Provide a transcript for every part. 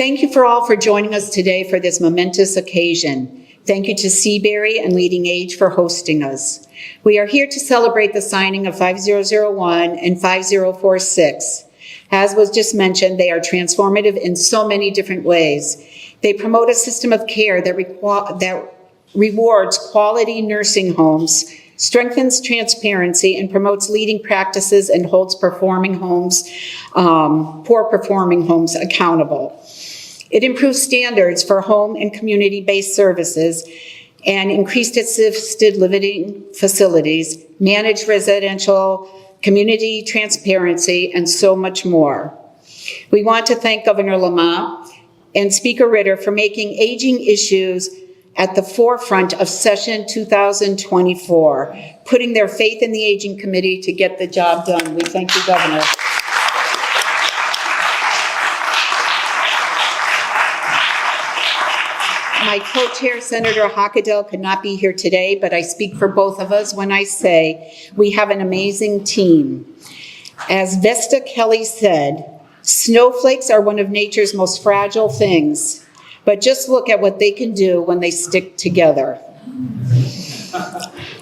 Thank you for all for joining us today for this momentous occasion. Thank you to Seabury and Leading Age for hosting us. We are here to celebrate the signing of 5001 and 5046. As was just mentioned, they are transformative in so many different ways. They promote a system of care that rewards quality nursing homes, strengthens transparency, and promotes leading practices and holds poor performing homes accountable. It improves standards for home and community-based services and increased assisted living facilities, managed residential, community transparency, and so much more. We want to thank Governor Lamont and Speaker Ritter for making aging issues at the forefront of session 2024, putting their faith in the Aging Committee to get the job done. We thank you, Governor. My co-chair, Senator Hockadell, could not be here today, but I speak for both of us when I say we have an amazing team. As Vesta Kelly said, snowflakes are one of nature's most fragile things, but just look at what they can do when they stick together.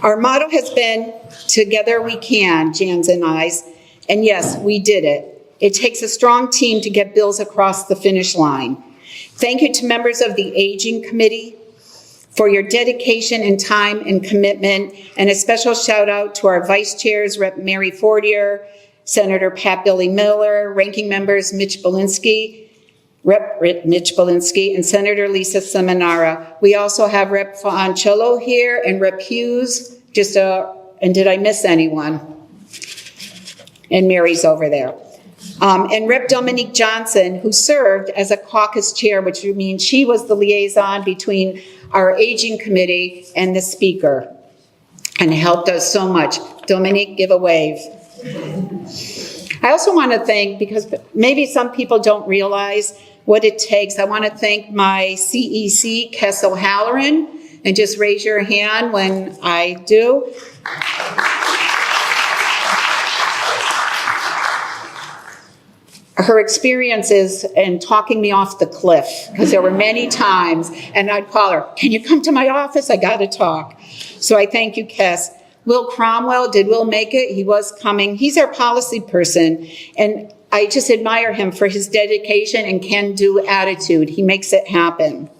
Our motto has been, together we can, Jans and I's, and yes, we did it. It takes a strong team to get bills across the finish line. Thank you to members of the Aging Committee for your dedication and time and commitment, and a special shout out to our vice chairs, Rep. Mary Fortier, Senator Pat Billy Miller, ranking members Mitch Belinsky, Rep. Mitch Belinsky, and Senator Lisa Seminara. We also have Rep. Foncello here and Rep. Hughes, and did I miss anyone? And Mary's over there. And Rep. Dominique Johnson, who served as a caucus chair, which means she was the liaison between our Aging Committee and the Speaker, and helped us so much. Dominique, give a wave. I also want to thank, because maybe some people don't realize what it takes, I want to thank my CEC, Kess O'Halloran, and just raise your hand when I do. Her experiences and talking me off the cliff, because there were many times, and I'd call her, can you come to my office? I got to talk. So I thank you, Kess. Will Cromwell, did Will make it? He was coming. He's our policy person, and I just admire him for his dedication and can-do attitude. He makes it happen.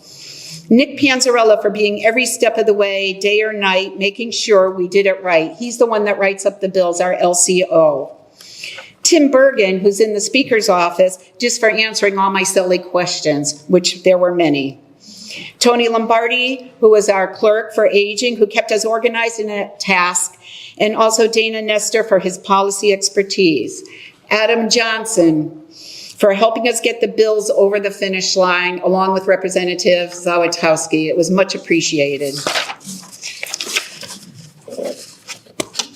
Nick Panzarella for being every step of the way, day or night, making sure we did it right. He's the one that writes up the bills, our LCO. Tim Bergen, who's in the Speaker's office, just for answering all my silly questions, which there were many. Tony Lombardi, who was our clerk for aging, who kept us organized in a task, and also Dana Nestor for his policy expertise. Adam Johnson for helping us get the bills over the finish line, along with Representative Zawitowski. It was much appreciated.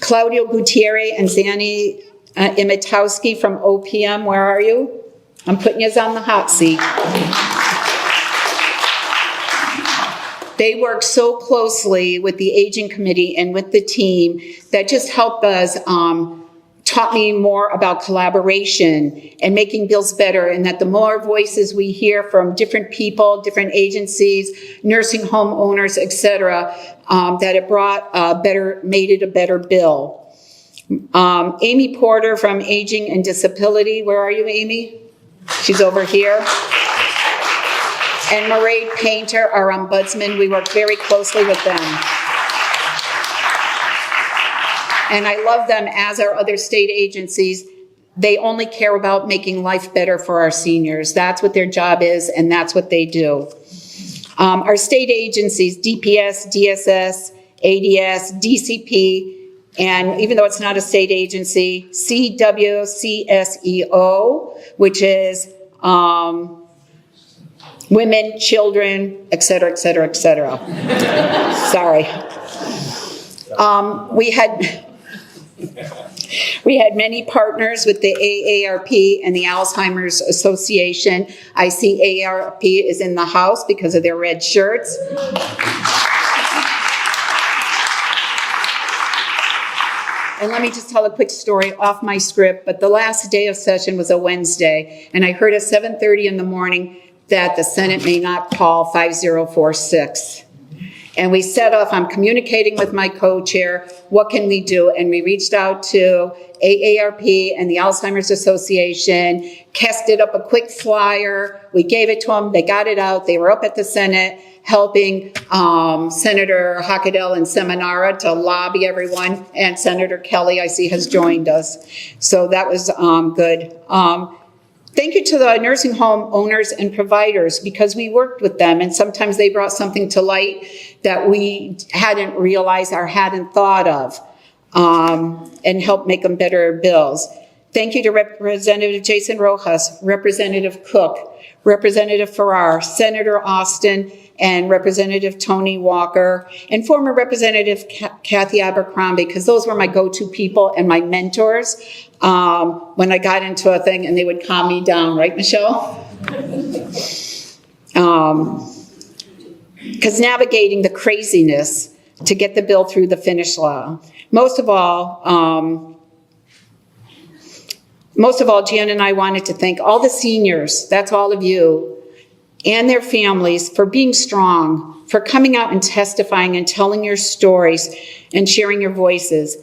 Claudio Gutierrez and Zanny Imitowski from OPM, where are you? I'm putting you on the hot seat. They work so closely with the Aging Committee and with the team that just helped us, taught me more about collaboration and making bills better, and that the more voices we hear from different people, different agencies, nursing home owners, etc., that it made it a better bill. Amy Porter from Aging and Disability. Where are you, Amy? She's over here. And Mairead Painter, our ombudsman. We work very closely with them. And I love them as our other state agencies. They only care about making life better for our seniors. That's what their job is, and that's what they do. Our state agencies, DPS, DSS, ADS, DCP, and even though it's not a state agency, CWCSEO, which is women, children, et cetera, et cetera, et cetera. Sorry. We had many partners with the AARP and the Alzheimer's Association. I see AARP is in the house because of their red shirts. And let me just tell a quick story off my script, but the last day of session was a Wednesday, and I heard at 7:30 in the morning that the Senate may not call 5046. And we set off, I'm communicating with my co-chair, what can we do? And we reached out to AARP and the Alzheimer's Association, casted up a quick flyer. We gave it to them. They got it out. They were up at the Senate helping Senator Hockadell and Seminara to lobby everyone. And Senator Kelly, I see, has joined us. So that was good. Thank you to the nursing home owners and providers, because we worked with them and sometimes they brought something to light that we hadn't realized or hadn't thought of, and helped make them better bills. Thank you to Representative Jason Rojas, Representative Cook, Representative Farrar, Senator Austin, and Representative Tony Walker, and former Representative Kathy Abercrombie, because those were my go-to people and my mentors when I got into a thing, and they would calm me down, right, Michelle? Because navigating the craziness to get the bill through the finish line. Most of all, Jan and I wanted to thank all the seniors, that's all of you, and their families for being strong, for coming out and testifying and telling your stories and sharing your voices.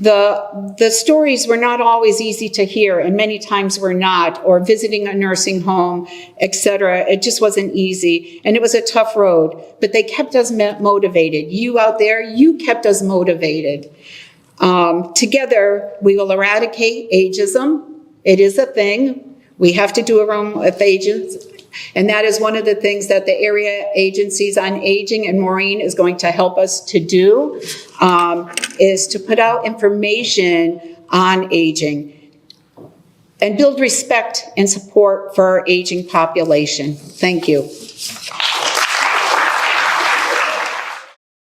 The stories were not always easy to hear, and many times were not, or visiting a nursing home, etc. It just wasn't easy, and it was a tough road, but they kept us motivated. You out there, you kept us motivated. Together, we will eradicate ageism. It is a thing. We have to do our own with ages. And that is one of the things that the area agencies on aging, and Maureen is going to help us to do, is to put out information on aging and build respect and support for our aging population. Thank you.